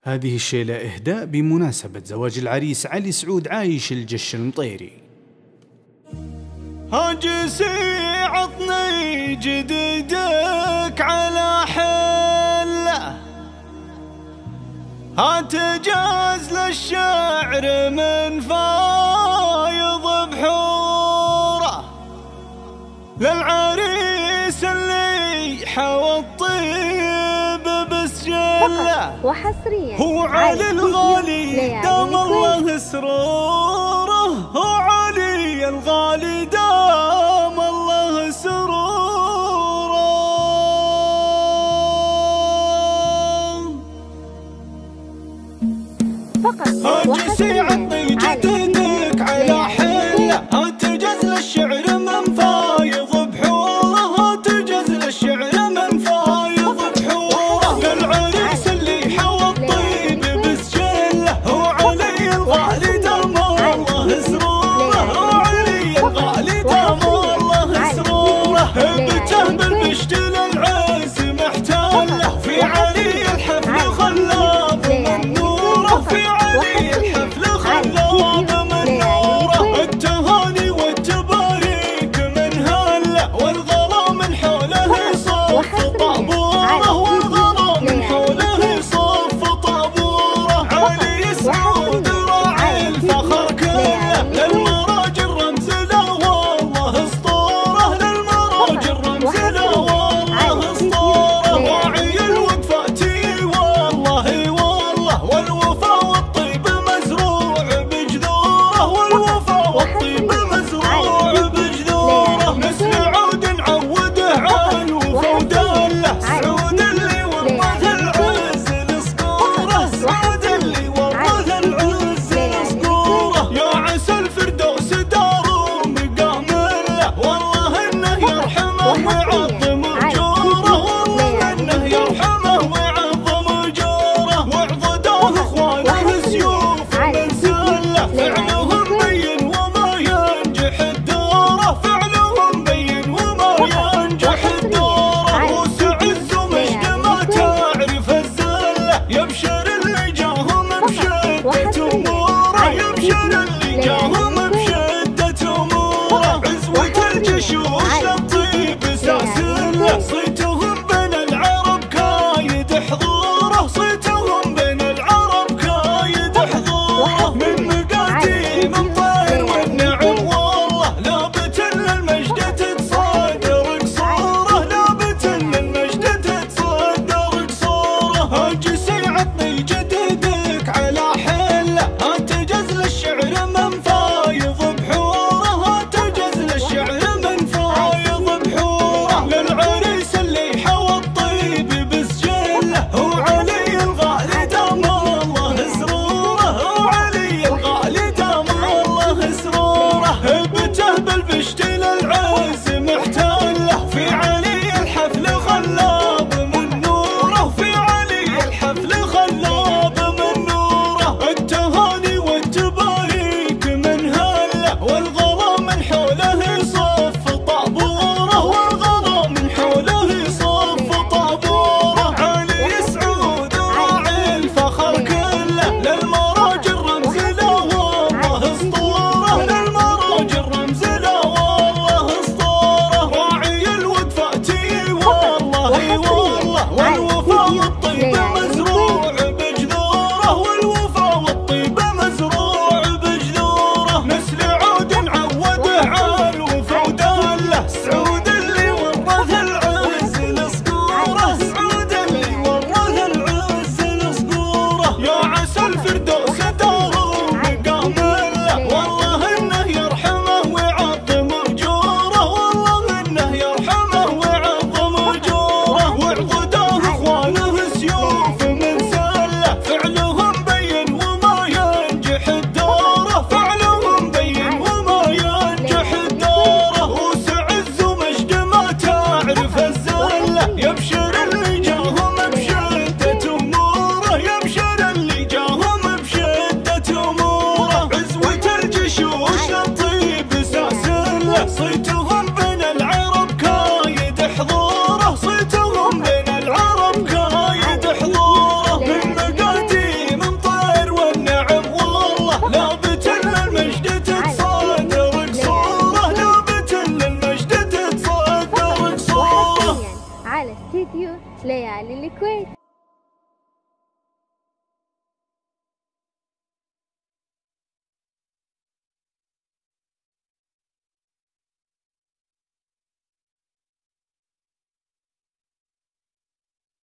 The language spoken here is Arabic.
هذه الشيلة إهداء بمناسبة زواج العريس علي سعود عايش الجش المطيري. هاجسي عطني جديدك على حله، هاتجاز للشعر من فايض بحوره، للعريس اللي حوى الطيب بسجله، وحصريا هو علي الغالي دام الله سروره، هو علي الغالي دام الله سروره. هاجسي عطني جديدك على حله، هاتجاز للشعر من فايض بحوره، هاتجاز للشعر من فايض بحوره، للعريس اللي حوى الطيب بسجله، هو علي الغالي دام الله سروره، هو علي الغالي دام الله سروره، هبته بالبشت للعز محتله، في علي الحفل خلاب من نوره، في علي الحفل خلاب من نوره، التهاني والتباريك من هله، والغلا من حوله صف طابوره، والغلا من حوله صف طابوره، علي سعود راعي الفخر كله، للمراجل رمز له والله اسطوره، للمراجل رمز له والله اسطوره، واعي الوقفات والله والله، والوفا والطيب مزروع بجذوره، والوفا والطيب مزروع بجذوره، مثل عود نعوده على الوفا ودله، سعود اللي ورث العز لصقوره، سعود اللي ورث العز لصقوره، يا عسى الفردوس دار مقام له، والله انه يرحمه ويعظم اجوره، والله انه يرحمه ويعظم اجوره، وعضدوه اخوانه سيوف من سله، فعلهم بين وما ينجح الدوره، فعلهم بين وما ينجح الدوره، وسعز ومجد ما تعرف الزله، يبشر اللي جاهم بشدة اموره، يبشر اللي جاهم بشدة اموره، عزوة الجشوش للطيب ساسله، صيتهم بين العرب كايد حضوره، صيتهم بين العرب كايد حضوره، من مقاديم الطير والنعم والله، لابت للمجد تتصدر قصوره، لابت للمجد تصدر قصوره، هاجسي عطني جديدك على حله، هاتجاز للشعر من فايض بحوره، هاتجاز للشعر من فايض بحوره، للعريس اللي حوى الطيب بسجله، هو علي الغالي دام الله سروره، هو علي الغالي دام الله سروره، هبته بالبشت للعز محتله، في علي الحفل خلاب من نوره، في علي الحفل خلاب من نوره، التهاني والتباريك من هله، والغلا من حوله صف طابوره، والغلا من حوله صف طابوره، علي سعود راعي الفخر كله، للمراجل رمز له والله اسطوره، للمراجل رمز له والله اسطوره، راعي الوقفات والله والله، والوفا والطيب مزروع بجذوره، والوفا والطيب مزروع بجذوره، مثل عود نعوده على الوفا ودله، سعود اللي ورث العز لصقوره، سعود اللي ورث العز لصقوره، يا عسى الفردوس دار مقام له، والله انه يرحمه ويعظم اجوره، والله انه يرحمه ويعظم اجوره، وعضدوه اخوانه سيوف للكويت.